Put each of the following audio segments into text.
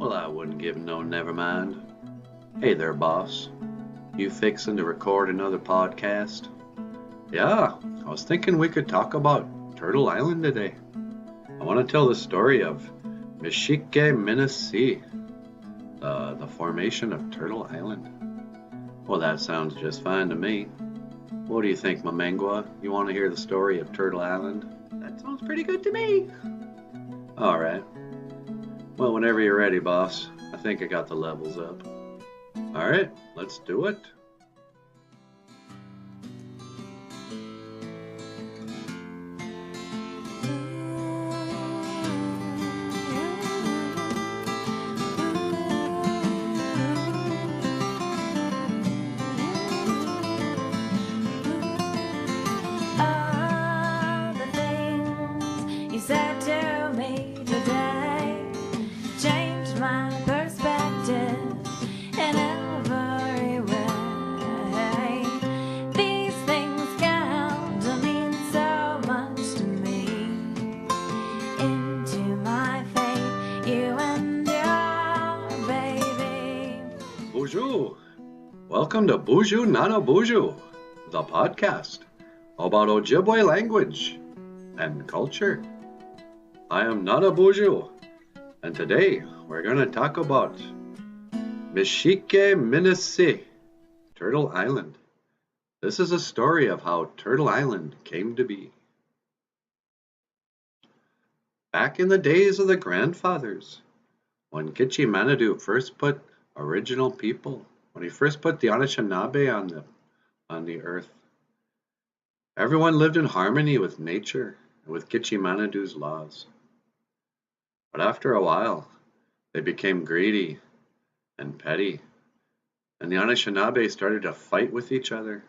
Well, I wouldn't give no never mind. Hey there, boss. You fixin' to record another podcast? Yeah, I was thinking we could talk about Turtle Island today. I want to tell the story of Mishike Minasi, the formation of Turtle Island. Well, that sounds just fine to me. What do you think, Mamengwa? You want to hear the story of Turtle Island? That sounds pretty good to me. All right. Well, whenever you're ready, boss. I think I got the levels up. All right, let's do it. All the things you said to me today changed my perspective in every way. These things count to mean so much to me. Into my fate, you and your baby. Boozhoo! Welcome to Boozhoo Nana Boozhoo, the podcast about Ojibwe language and culture. I am Nana Boozhoo, and today we're going to talk about Mishike Minasi, Turtle Island. This is a story of how Turtle Island came to be. Back in the days of the grandfathers, when Gitchimanadu first put original people, when he first put the Anishinaabe on the earth, everyone lived in harmony with nature and with Gitchimanidu's laws. But after a while, they became greedy and petty, and the Anishinaabe started to fight with each other.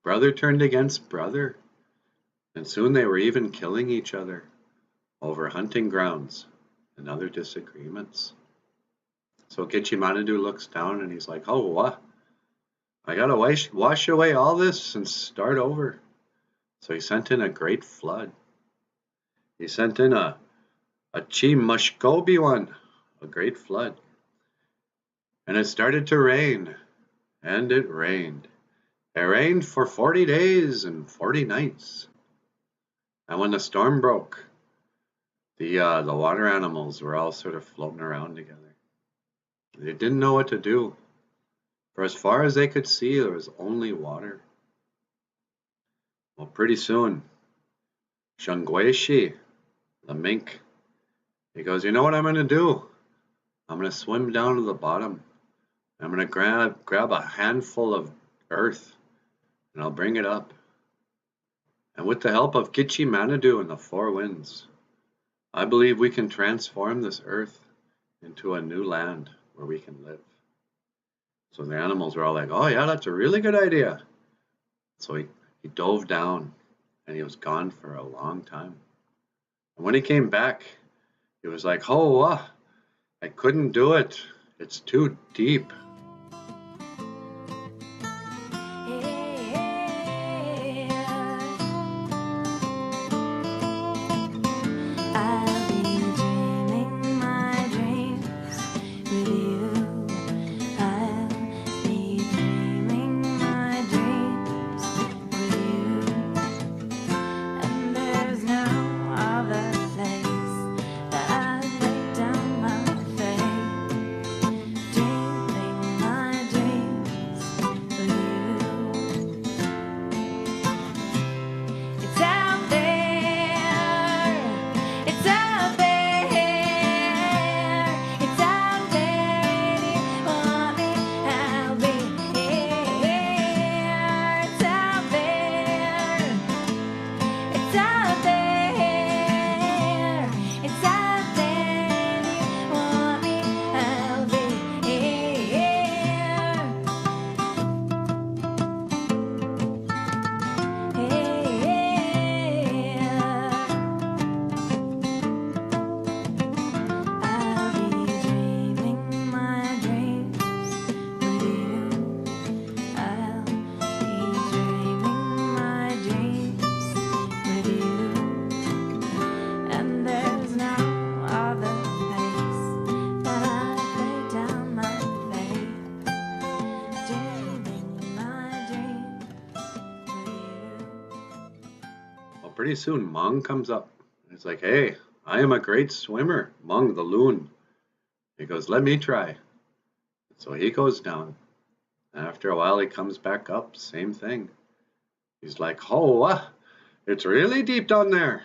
Brother turned against brother, and soon they were even killing each other over hunting grounds and other disagreements. So Gitchimanadu looks down and he's like, oh, what? I gotta wash away all this and start over. So he sent in a great flood. He sent in a Chimushkobi one, a great flood. And it started to rain, and it rained. It rained for 40 days and 40 nights. And when the storm broke, the water animals were all sort of floating around together. They didn't know what to do. For as far as they could see, there was only water. Well, pretty soon, Shungweshi, the mink, he goes, you know what I'm going to do? I'm going to swim down to the bottom. I'm going to grab a handful of earth, and I'll bring it up. And with the help of Gitchimanadu and the four winds, I believe we can transform this earth into a new land where we can live. So the animals were all like, oh yeah, that's a really good idea. So he dove down, and he was gone for a long time. And when he came back, he was like, oh, I couldn't do it. It's too deep. I'll be dreaming my dreams with you. I'll be dreaming my dreams with you. And there's no other place that I'd lay down my faith. Dreaming my dreams with you. It's out there, it's out pretty soon Mung comes up. He's like, "Hey, I am a great swimmer, Mung the loon." He goes, "Let me try." So he goes down. After a while, he comes back up, same thing. He's like, "Oh, it's really deep down there.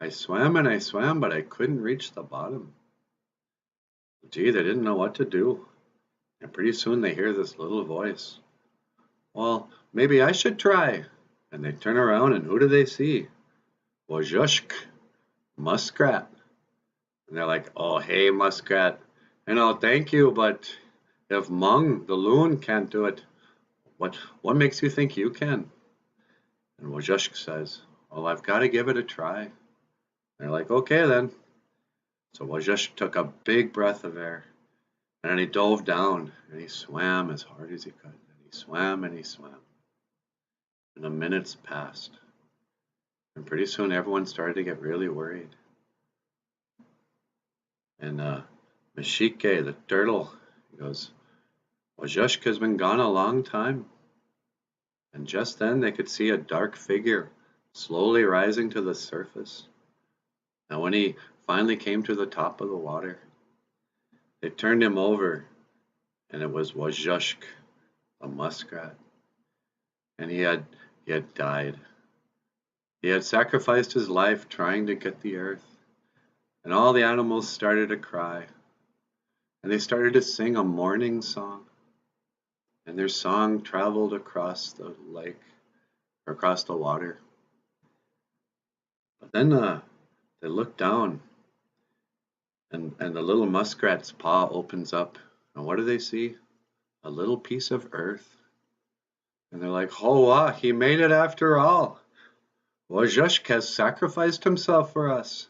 I swam and I swam, but I couldn't reach the bottom." Gee, they didn't know what to do. And pretty soon they hear this little voice. "Well, maybe I should try." And they turn around, and who do they see? Wozhushk, Muskrat. And they're like, "Oh, hey, Muskrat. Thank you, but if Mung, the loon, can't do it, what makes you think you can?" And Wozhushk says, "Well, I've got to give it a try." They're like, "Okay, then." So Wozhushk took a big breath of air, and then he dove down, and he swam as hard as he could. And he swam and he swam. And the minutes passed. And pretty soon everyone started to get really worried. And Mashike, the turtle, he goes, "Wozhushk has been gone a long time." And just then they could see a dark figure slowly rising to the surface. And when he finally came to the top of the water, they turned him over, and it was Wozhushk, a muskrat. And he had died. He had sacrificed his life trying to get the earth. And all the animals started to cry. And they started to sing a mourning song. And their song traveled across the lake, or across the water. But then they looked down, and the little muskrat's paw opens up. And what do they see? A little piece of earth. And they're like, "Oh, wow, he made it after all. Wozhushk has sacrificed himself for us."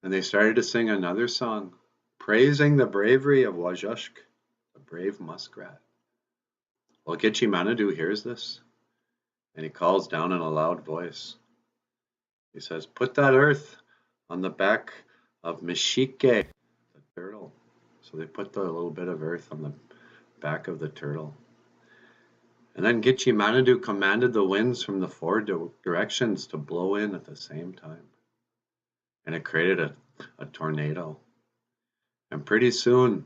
And they started to sing another song, praising the bravery of Wozhushk, the brave muskrat. Well, Gitche Manadu hears this, and he calls down in a loud voice. He says, "Put that earth on the back of Mashike, the turtle." So they put the little bit of earth on the back of the turtle. And then Gitche Manadu commanded the winds from the four directions to blow in at the same time. And it created a tornado. And pretty soon,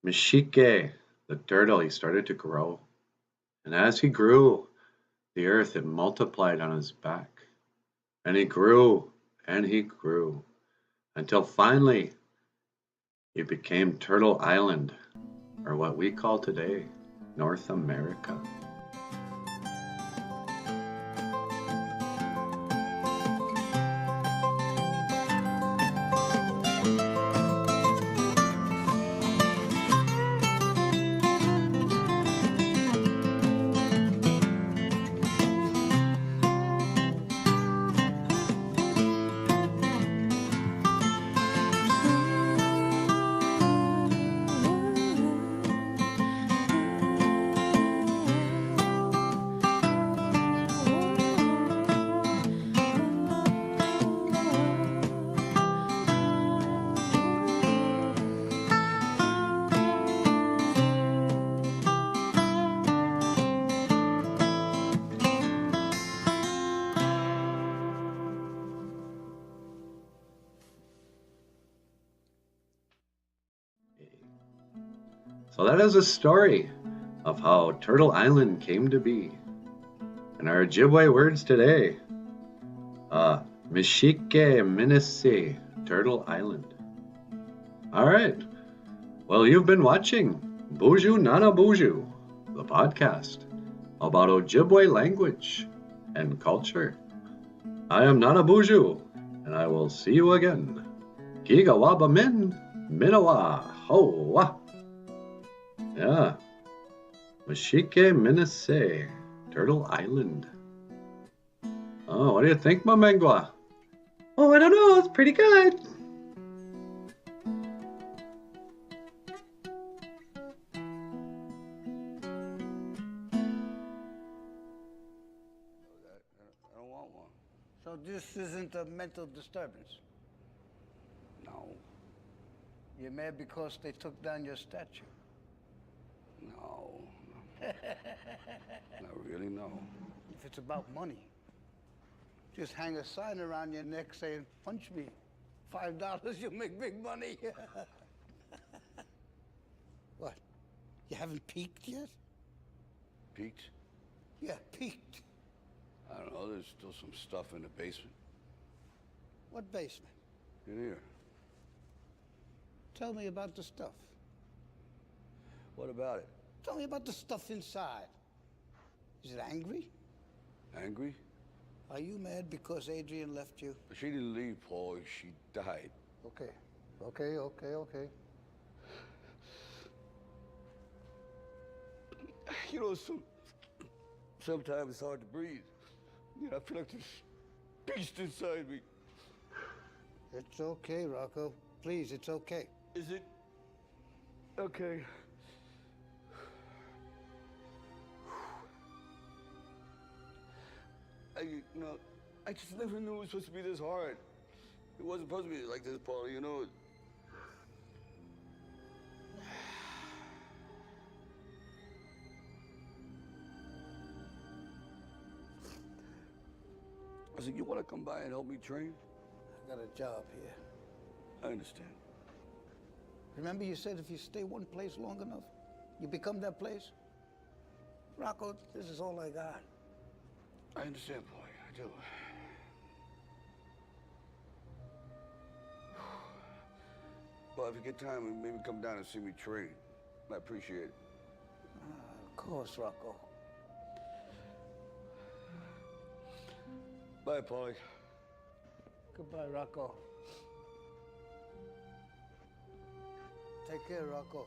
Mashike, the turtle, he started to grow. And as he grew, the earth, it multiplied on his back. And he grew, and he grew, until finally he became Turtle Island, or what we call today North America. So that is a story of how Turtle Island came to be. And our Ojibwe words today, Mishike Minise, Turtle Island. All right. Well, you've been watching Boozhoo Nana Boozhoo, the podcast about Ojibwe language and culture. I am Nana Boozhoo, and I will see you again. Gigawaba min, minawa, hoa. Yeah. Mashike Minase, Turtle Island. Oh, what do you think, Mamengwa? Oh, I don't know. It's pretty good. I don't want one. So this isn't a mental disturbance? No. You're mad because they took down your statue? No. Not really, no. If it's about money, Just hang a sign around your neck saying, punch me. $5, you'll make big money. What? You haven't peaked yet? Peaked? Yeah, peaked. I don't know, there's still some stuff in the basement. What basement? In here. Tell me about the stuff. What about it? Tell me about the stuff inside. Is it angry? Angry? Are you mad because Adrian left you? She didn't leave, Paul. She died. Okay. Okay. You know, sometimes it's hard to breathe. You know, I feel like this beast inside me. It's okay, Rocco. Please, it's okay. Is it? Okay. I just never knew it was supposed to be this hard. It wasn't supposed to be like this, Paul, you know. I said, you want to come by and help me train? I got a job here. I understand. Remember you said if you stay one place long enough, you become that place? Rocco, this is all I got. I understand, Paul. I do. Well, if you get time, maybe come down and see me train. I appreciate it. Of course, Rocco. Bye, Paulie. Goodbye, Rocco. Take care, Rocco.